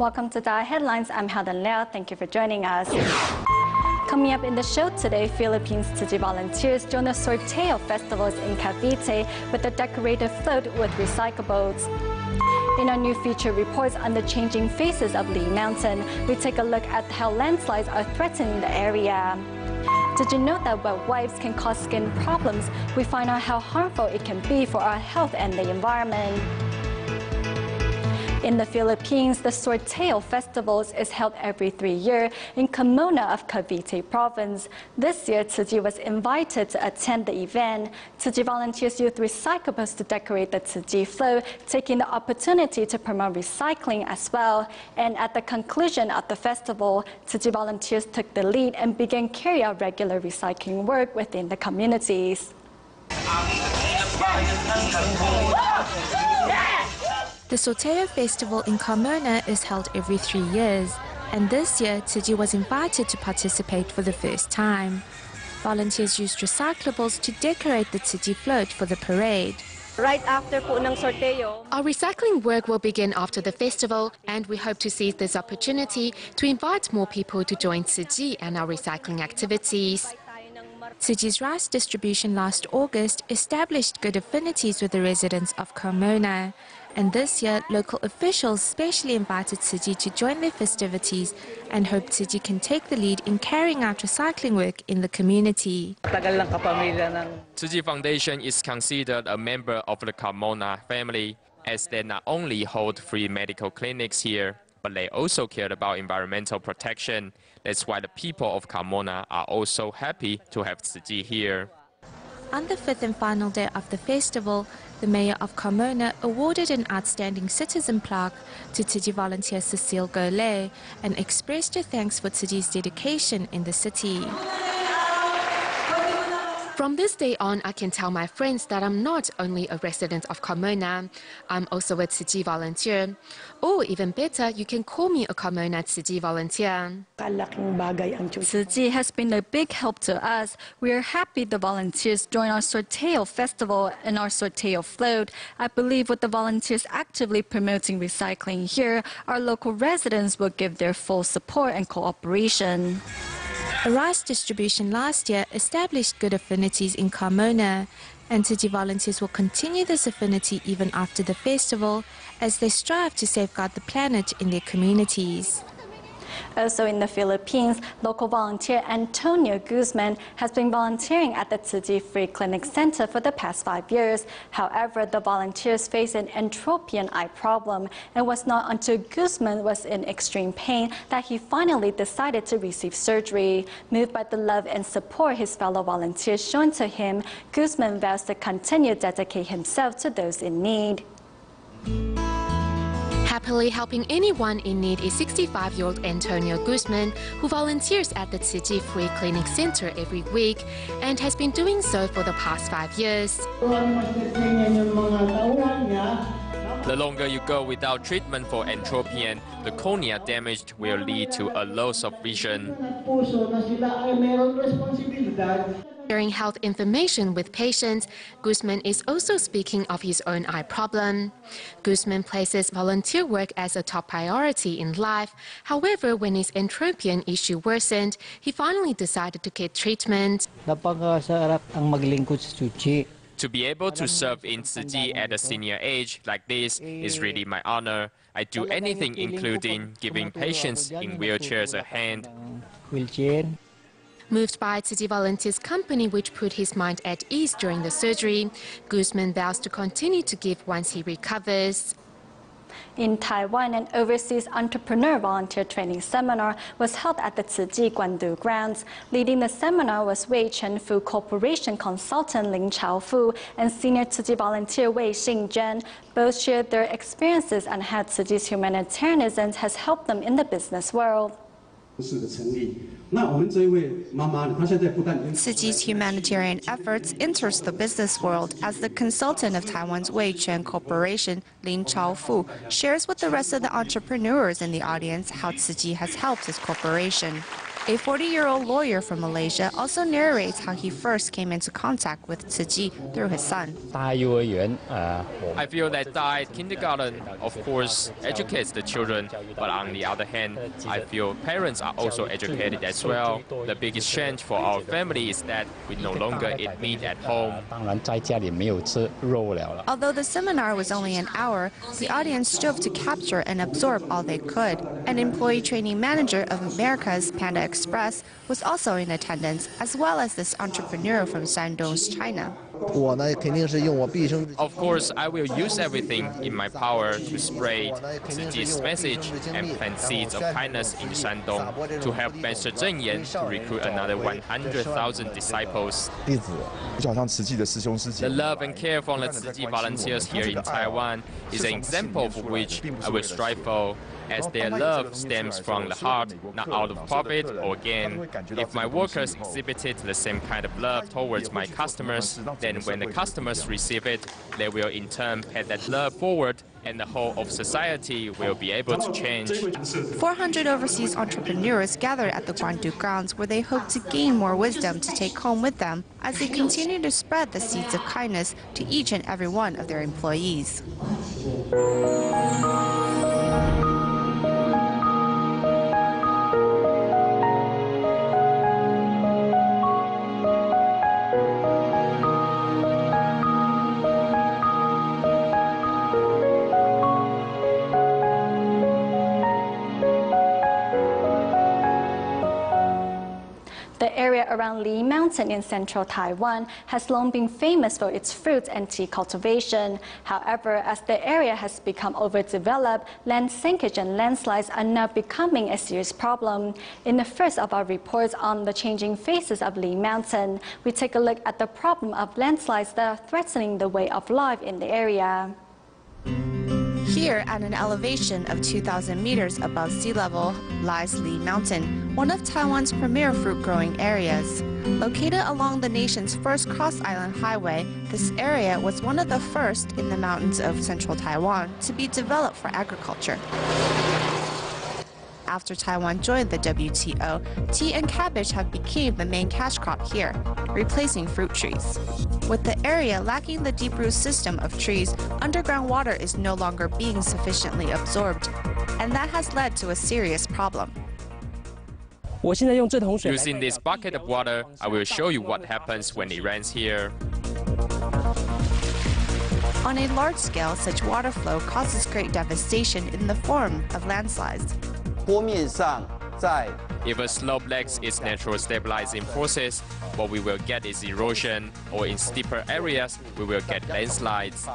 Welcome to DaAi Headlines. I'm Helen Liao. Thank you for joining us. Coming up in the show today, Philippines Tzu Chi volunteers join the Sorteo festivals in Cavite with a decorated float with recyclables. In our new feature reports on the changing faces of Lee Mountain, we take a look at how landslides are threatening the area. Did you know that wet wipes can cause skin problems? We find out how harmful it can be for our health and the environment. In the Philippines, the Sorteo Festivals is held every 3 years in Carmona of Cavite Province. This year, Tzu Chi was invited to attend the event. Tzu Chi volunteers used recyclables to decorate the Tzu Chi float, taking the opportunity to promote recycling as well. And at the conclusion of the festival, Tzu Chi volunteers took the lead and began carrying out regular recycling work within the communities. The Sorteo Festival in Carmona is held every 3 years, and this year Tzu Chi was invited to participate for the first time. Volunteers used recyclables to decorate the Tzu Chi float for the parade. Right after po ng sorteo. Our recycling work will begin after the festival, and we hope to seize this opportunity to invite more people to join Tzu Chi and our recycling activities. Tzu Chi's rice distribution last August established good affinities with the residents of Carmona. And this year, local officials specially invited Tzu Chi to join their festivities and hope Tzu Chi can take the lead in carrying out recycling work in the community. Tzu Chi Foundation is considered a member of the Carmona family, as they not only hold free medical clinics here, but they also care about environmental protection. That's why the people of Carmona are also happy to have Tzu Chi here. On the fifth and final day of the festival, the mayor of Carmona awarded an outstanding citizen plaque to Tzu Chi volunteer Cecile Gole and expressed her thanks for Tzu Chi's dedication in the city. From this day on, I can tell my friends that I'm not only a resident of Carmona, I'm also a Tzu Chi volunteer. Or even better, you can call me a Carmona Tzu Chi volunteer. Tzu Chi has been a big help to us. We are happy the volunteers join our Sorteo Festival and our Sorteo float. I believe with the volunteers actively promoting recycling here, our local residents will give their full support and cooperation. A rice distribution last year established good affinities in Carmona, and Tzu Chi volunteers will continue this affinity even after the festival as they strive to safeguard the planet in their communities. Also in the Philippines, local volunteer Antonio Guzman has been volunteering at the Tzu Chi Free Clinic Center for the past 5 years. However, the volunteers face an entropian eye problem, and was not until Guzman was in extreme pain that he finally decided to receive surgery. Moved by the love and support his fellow volunteers shown to him, Guzman vows to continue to dedicate himself to those in need. Happily helping anyone in need is 65-year-old Antonio Guzman, who volunteers at the Tzu Chi Free Clinic Center every week and has been doing so for the past 5 years. The longer you go without treatment for entropian, the cornea damage will lead to a loss of vision. Sharing health information with patients, Guzman is also speaking of his own eye problem. Guzman places volunteer work as a top priority in life. However, when his entropian issue worsened, he finally decided to get treatment. To be able to serve in Tzu Chi at a senior age like this is really my honor. I do anything including giving patients in wheelchairs a hand. Moved by Tzu Chi Volunteers Company, which put his mind at ease during the surgery, Guzman vows to continue to give once he recovers. In Taiwan, an overseas entrepreneur volunteer training seminar was held at the Tzu Chi Guandu grounds. Leading the seminar was Wei Chen-Fu Corporation consultant Ling Chao-Fu and senior Tzu Chi volunteer Wei Xing-Zhen. Both shared their experiences on how Tzu Chi's humanitarianism has helped them in the business world. Tzu Chi's humanitarian efforts enters the business world as the consultant of Taiwan's Wei Chen Corporation, Lin Chao-Fu, shares with the rest of the entrepreneurs in the audience how Tzu Chi has helped his corporation. A 40-year-old lawyer from Malaysia also narrates how he first came into contact with Tzu Chi through his son. I feel that DaAi kindergarten, of course, educates the children, but on the other hand, I feel parents are also educated as well. The biggest change for our family is that we no longer eat meat at home. Although the seminar was only an hour, the audience strove to capture and absorb all they could. An employee training manager of America's Panda Express was also in attendance, as well as this entrepreneur from Shandong's China. Of course, I will use everything in my power to spread Tzu Chi's message and plant seeds of kindness in Shandong to help Master Zheng Yan to recruit another 100,000 disciples. The love and care from the Tzu Chi volunteers here in Taiwan is an example for which I will strive for, as their love stems from the heart, not out of profit or gain. If my workers exhibited the same kind of love towards my customers, then when the customers receive it, they will in turn pay that love forward, and the whole of society will be able to change. 400 overseas entrepreneurs gathered at the Guandu grounds, where they hope to gain more wisdom to take home with them as they continue to spread the seeds of kindness to each and every one of their employees. The area around Li Mountain in central Taiwan has long been famous for its fruits and tea cultivation. However, as the area has become overdeveloped, land sinkage and landslides are now becoming a serious problem. In the first of our reports on the changing faces of Li Mountain, we take a look at the problem of landslides that are threatening the way of life in the area. Here, at an elevation of 2,000 meters above sea level, lies Li Mountain, one of Taiwan's premier fruit-growing areas. Located along the nation's first cross-island highway, this area was one of the first in the mountains of central Taiwan to be developed for agriculture. After Taiwan joined the WTO, tea and cabbage have become the main cash crop here, replacing fruit trees. With the area lacking the deep root system of trees, underground water is no longer being sufficiently absorbed, and that has led to a serious problem. Using this bucket of water, I will show you what happens when it rains here. On a large scale, such water flow causes great devastation in the form of landslides. If a slope lacks its natural stabilizing forces, what we will get is erosion, or in steeper areas, we will get landslides.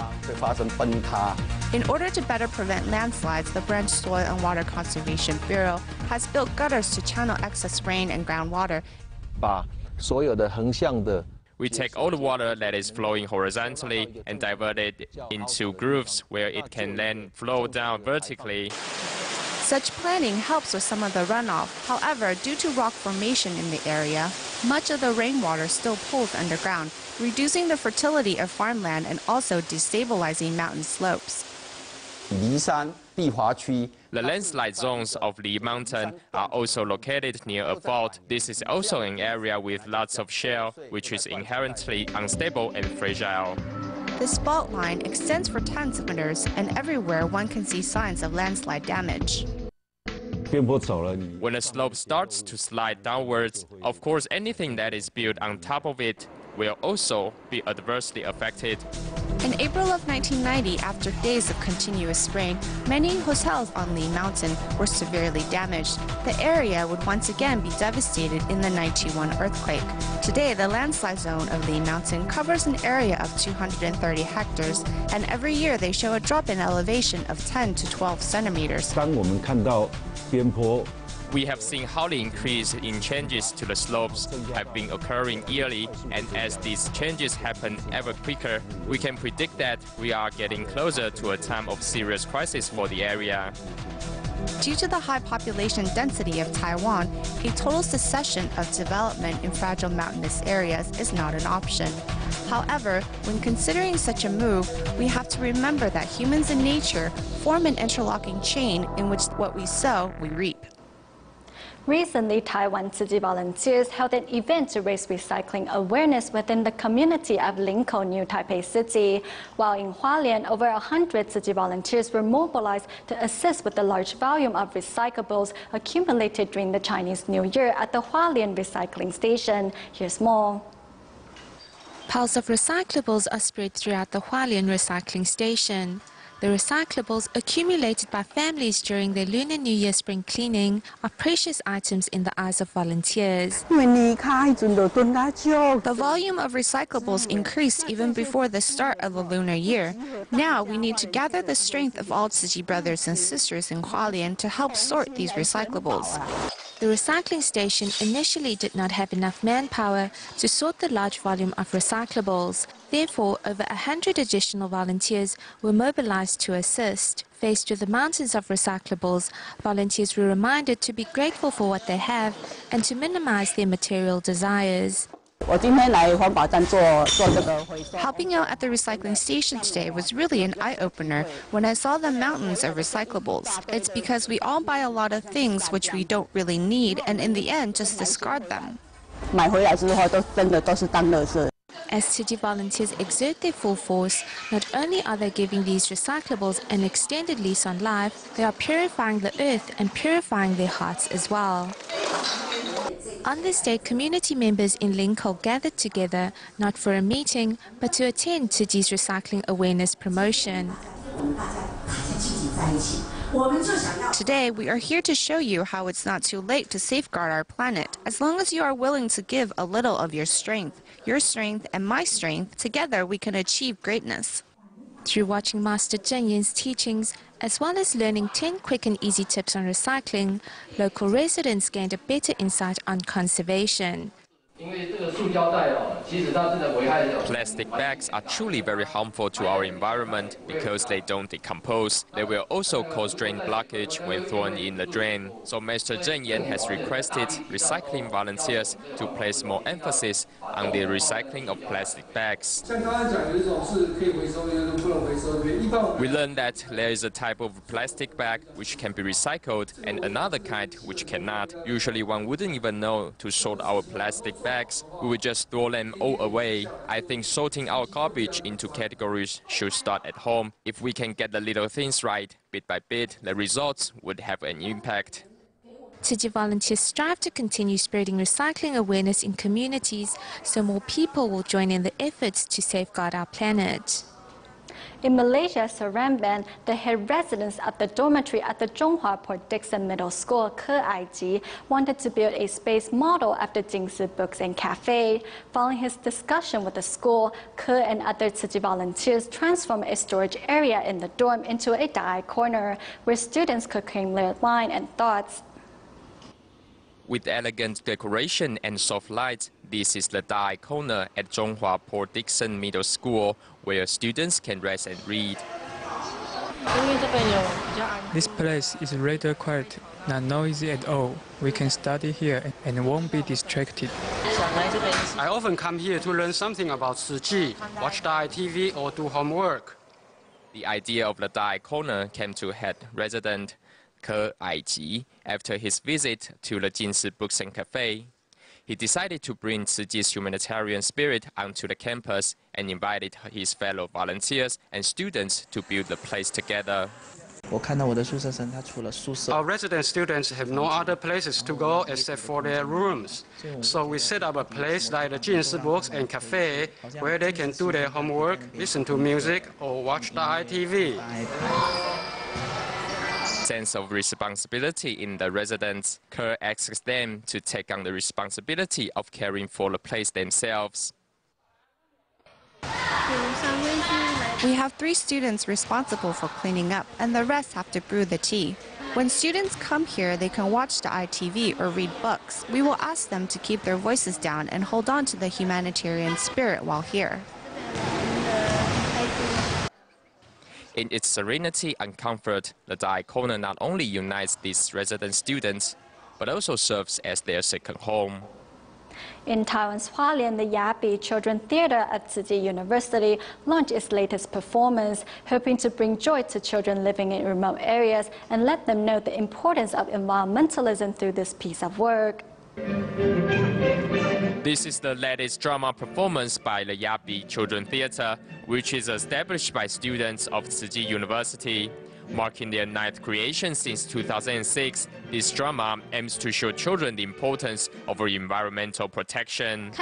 In order to better prevent landslides, the Branch Soil and Water Conservation Bureau has built gutters to channel excess rain and groundwater. We take all the water that is flowing horizontally and divert it into grooves where it can then flow down vertically. Such planning helps with some of the runoff. However, due to rock formation in the area, much of the rainwater still pools underground, reducing the fertility of farmland and also destabilizing mountain slopes. The landslide zones of Li Mountain are also located near a fault. This is also an area with lots of shale, which is inherently unstable and fragile. This fault line extends for tens of meters, and everywhere one can see signs of landslide damage. When a slope starts to slide downwards, of course anything that is built on top of it will also be adversely affected. In April of 1990, after days of continuous rain, many hotels on Li Mountain were severely damaged. The area would once again be devastated in the 1991 earthquake. Today, the landslide zone of Li Mountain covers an area of 230 hectares, and every year they show a drop in elevation of 10 to 12 centimeters. We have seen how the increase in changes to the slopes have been occurring yearly, and as these changes happen ever quicker, we can predict that we are getting closer to a time of serious crisis for the area. Due to the high population density of Taiwan, a total cessation of development in fragile mountainous areas is not an option. However, when considering such a move, we have to remember that humans and nature form an interlocking chain in which what we sow, we reap. Recently, Taiwan Tzu Chi volunteers held an event to raise recycling awareness within the community of Linkou, New Taipei City. While in Hualien, over 100 Tzu Chi volunteers were mobilized to assist with the large volume of recyclables accumulated during the Chinese New Year at the Hualien recycling station. Here's more. Piles of recyclables are spread throughout the Hualien recycling station. The recyclables accumulated by families during their Lunar New Year spring cleaning are precious items in the eyes of volunteers. The volume of recyclables increased even before the start of the lunar year. Now we need to gather the strength of all Tzu Chi brothers and sisters in Hualien to help sort these recyclables. The recycling station initially did not have enough manpower to sort the large volume of recyclables. Therefore, over 100 additional volunteers were mobilized to assist. Faced with the mountains of recyclables, volunteers were reminded to be grateful for what they have and to minimize their material desires. Helping out at the recycling station today was really an eye-opener when I saw the mountains of recyclables. It's because we all buy a lot of things which we don't really need and in the end just discard them. As Tzu Chi volunteers exert their full force, not only are they giving these recyclables an extended lease on life, they are purifying the earth and purifying their hearts as well. On this day, community members in Linkou gathered together, not for a meeting, but to attend Tzu Chi's recycling awareness promotion. Today, we are here to show you how it's not too late to safeguard our planet. As long as you are willing to give a little of your strength and my strength, together we can achieve greatness. Through watching Master Zheng Yan's teachings, as well as learning 10 quick and easy tips on recycling, local residents gained a better insight on conservation. Plastic bags are truly very harmful to our environment because they don't decompose. They will also cause drain blockage when thrown in the drain. So Master Zheng Yan has requested recycling volunteers to place more emphasis on the recycling of plastic bags. We learned that there is a type of plastic bag which can be recycled and another kind which cannot. Usually one wouldn't even know to sort our plastic bags. We would just throw them all away. I think sorting our garbage into categories should start at home. If we can get the little things right, bit by bit, the results would have an impact. Tzu Chi volunteers strive to continue spreading recycling awareness in communities so more people will join in the efforts to safeguard our planet. In Malaysia, Seramban, the head residents of the dormitory at the Zhonghua Port Dickson Middle School, Ke wanted to build a space model after Jingsi Books and Cafe. Following his discussion with the school, Ke and other Tzu Chi volunteers transformed a storage area in the dorm into a DaAi corner where students could claim their line and thoughts. With elegant decoration and soft lights, this is the DaAi corner at Zhonghua Port Dickson Middle School, where students can rest and read. This place is rather quiet, not noisy at all. We can study here and won't be distracted. I often come here to learn something about Tzu Chi, watch DaAi TV or do homework. The idea of the DaAi corner came to head resident Ke after his visit to the Jingsi Books and Cafe. He decided to bring Tzu Chi's humanitarian spirit onto the campus and invited his fellow volunteers and students to build the place together. Our resident students have no other places to go except for their rooms. So we set up a place like the Jingsi Books and Cafe where they can do their homework, listen to music, or watch DaAi TV. Sense of responsibility in the residents, Ke asks them to take on the responsibility of caring for the place themselves. We have 3 students responsible for cleaning up, and the rest have to brew the tea. When students come here, they can watch DaAi TV or read books. We will ask them to keep their voices down and hold on to the humanitarian spirit while here. In its serenity and comfort, the DaAi corner not only unites these resident students, but also serves as their second home. In Taiwan's Hualien, the Yuppie Children Theatre at Tzu University launched its latest performance, hoping to bring joy to children living in remote areas and let them know the importance of environmentalism through this piece of work. This is the latest drama performance by the Yuppie Children Theatre, which is established by students of Tzu University. Marking their ninth creation since 2006, this drama aims to show children the importance of environmental protection.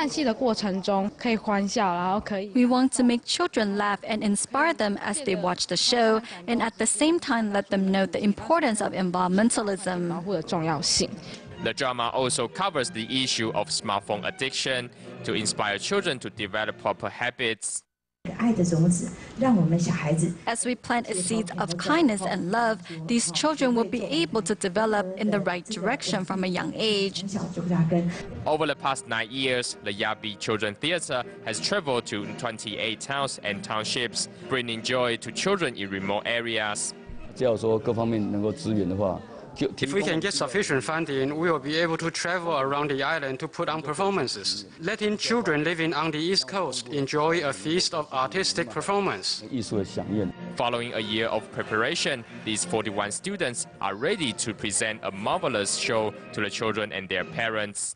We want to make children laugh and inspire them as they watch the show, and at the same time let them know the importance of environmentalism. The drama also covers the issue of smartphone addiction to inspire children to develop proper habits. As we plant a seed of kindness and love, these children will be able to develop in the right direction from a young age. Over the past 9 years, the Yuppie Children Theatre has traveled to 28 towns and townships, bringing joy to children in remote areas. If we can get sufficient funding, we will be able to travel around the island to put on performances, letting children living on the East Coast enjoy a feast of artistic performance. Following a year of preparation, these 41 students are ready to present a marvelous show to the children and their parents.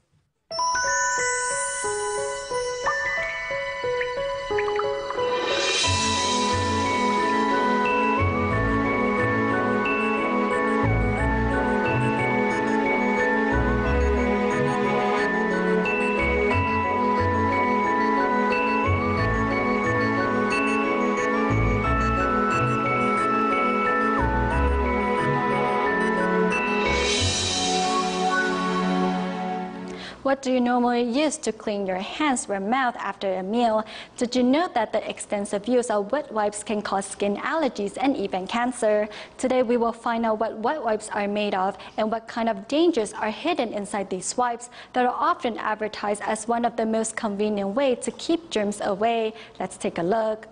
What do you normally use to clean your hands or mouth after a meal? Did you know that the extensive use of wet wipes can cause skin allergies and even cancer? Today we will find out what wet wipes are made of and what kind of dangers are hidden inside these wipes that are often advertised as one of the most convenient ways to keep germs away. Let's take a look.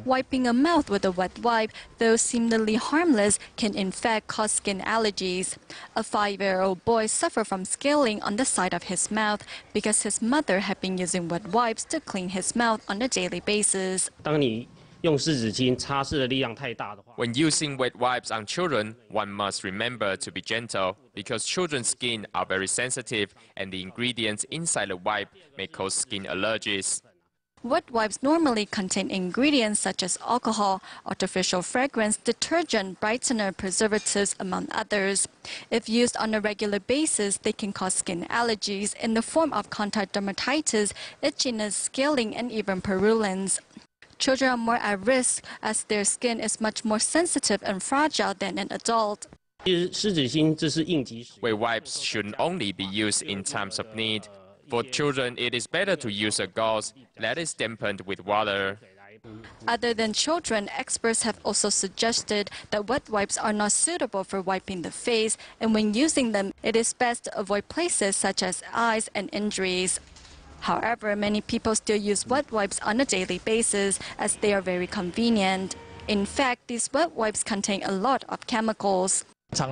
Wiping a mouth with a wet wipe, though seemingly harmless, can in fact cause skin allergies. A 5-year-old boy suffered from scaling on the side of his mouth because his mother had been using wet wipes to clean his mouth on a daily basis. When using wet wipes on children, one must remember to be gentle because children's skin are very sensitive and the ingredients inside the wipe may cause skin allergies. Wet wipes normally contain ingredients such as alcohol, artificial fragrance, detergent, brightener, preservatives, among others. If used on a regular basis, they can cause skin allergies in the form of contact dermatitis, itchiness, scaling, and even purulence. Children are more at risk as their skin is much more sensitive and fragile than an adult. Wet wipes shouldn't only be used in times of need. For children, it is better to use a gauze that is dampened with water. Other than children, experts have also suggested that wet wipes are not suitable for wiping the face, and when using them, it is best to avoid places such as eyes and injuries. However, many people still use wet wipes on a daily basis as they are very convenient. In fact, these wet wipes contain a lot of chemicals. To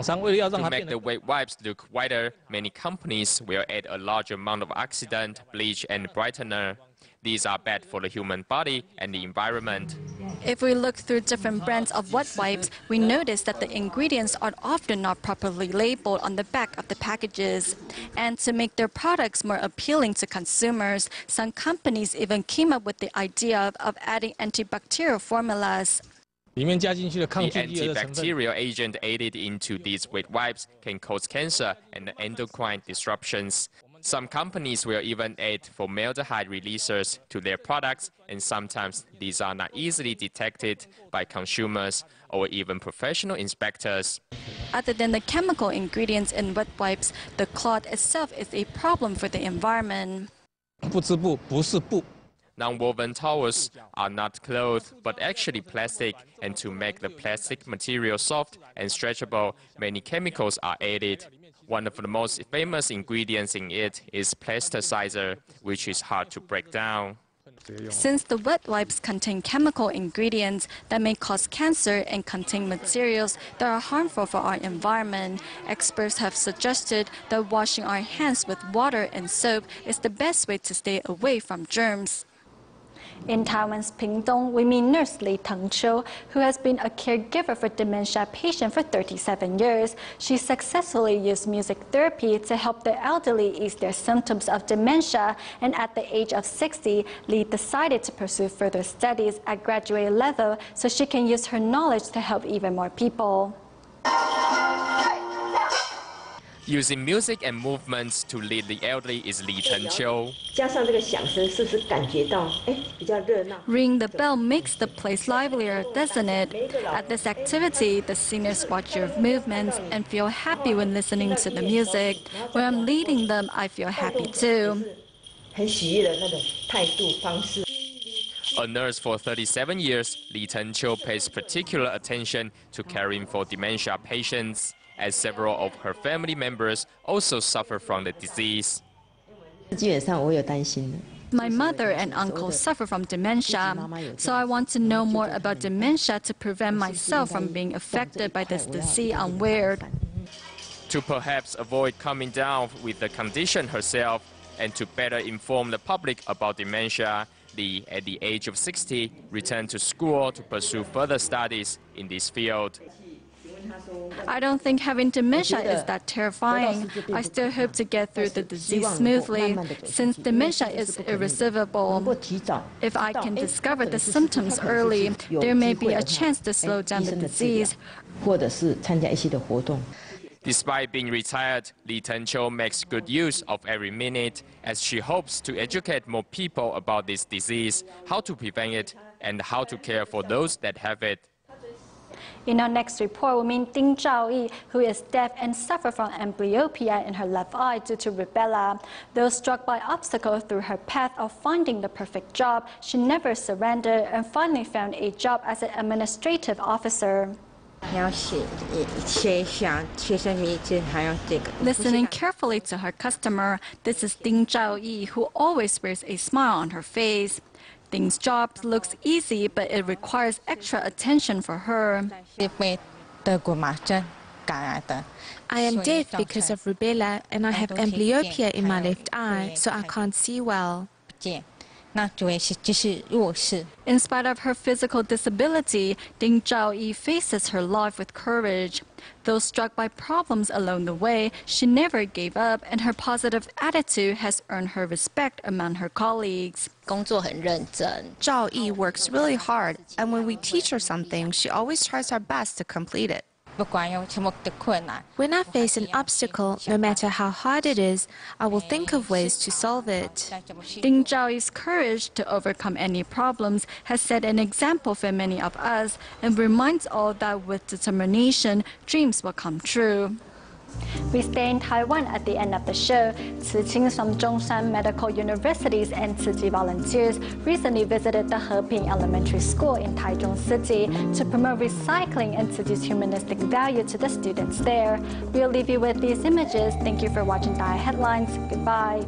make the wet wipes look whiter, many companies will add a large amount of oxidant, bleach, and brightener. These are bad for the human body and the environment. If we look through different brands of wet wipes, we notice that the ingredients are often not properly labeled on the back of the packages. And to make their products more appealing to consumers, some companies even came up with the idea of adding antibacterial formulas. The antibacterial agent added into these wet wipes can cause cancer and endocrine disruptions. Some companies will even add formaldehyde releasers to their products, and sometimes these are not easily detected by consumers or even professional inspectors. Other than the chemical ingredients in wet wipes, the cloth itself is a problem for the environment. Non-woven towels are not cloth, but actually plastic, and to make the plastic material soft and stretchable, many chemicals are added. One of the most famous ingredients in it is plasticizer, which is hard to break down. Since the wet wipes contain chemical ingredients that may cause cancer and contain materials that are harmful for our environment, experts have suggested that washing our hands with water and soap is the best way to stay away from germs. In Taiwan's Pingtung, we meet nurse Li Tengqiu, who has been a caregiver for dementia patients for 37 years. She successfully used music therapy to help the elderly ease their symptoms of dementia, and at the age of 60, Li decided to pursue further studies at graduate level so she can use her knowledge to help even more people. Using music and movements to lead the elderly is Li Tengqiu. Ringing the bell makes the place livelier, doesn't it? At this activity, the seniors watch your movements and feel happy when listening to the music. When I'm leading them, I feel happy too. A nurse for 37 years, Li Tengqiu pays particular attention to caring for dementia patients, as several of her family members also suffer from the disease. My mother and uncle suffer from dementia, so I want to know more about dementia to prevent myself from being affected by this disease unawares. To perhaps avoid coming down with the condition herself and to better inform the public about dementia, Li, at the age of 60, returned to school to pursue further studies in this field. I don't think having dementia is that terrifying. I still hope to get through the disease smoothly, since dementia is irreversible. If I can discover the symptoms early, there may be a chance to slow down the disease. Despite being retired, Li Tengqiu makes good use of every minute as she hopes to educate more people about this disease, how to prevent it, and how to care for those that have it. In our next report, we meet Ding Zhaoyi, who is deaf and suffers from amblyopia in her left eye due to rubella. Though struck by obstacles through her path of finding the perfect job, she never surrendered and finally found a job as an administrative officer. Listening carefully to her customer, this is Ding Zhaoyi, who always wears a smile on her face. Ding's job looks easy, but it requires extra attention for her. I am deaf because of rubella, and I have amblyopia in my left eye, so I can't see well. In spite of her physical disability, Ding Zhaoyi faces her life with courage. Though struck by problems along the way, she never gave up, and her positive attitude has earned her respect among her colleagues. Zhaoyi works really hard, and when we teach her something, she always tries her best to complete it. When I face an obstacle, no matter how hard it is, I will think of ways to solve it. Ding Zhaoyi's courage to overcome any problems has set an example for many of us and reminds all that with determination, dreams will come true. We stay in Taiwan at the end of the show. Cixins from Zhongshan Medical Universities and Tzu Chi volunteers recently visited the Heping Elementary School in Taichung City to promote recycling and Tzu Chi's humanistic value to the students there. We'll leave you with these images. Thank you for watching DaAi Headlines. Goodbye.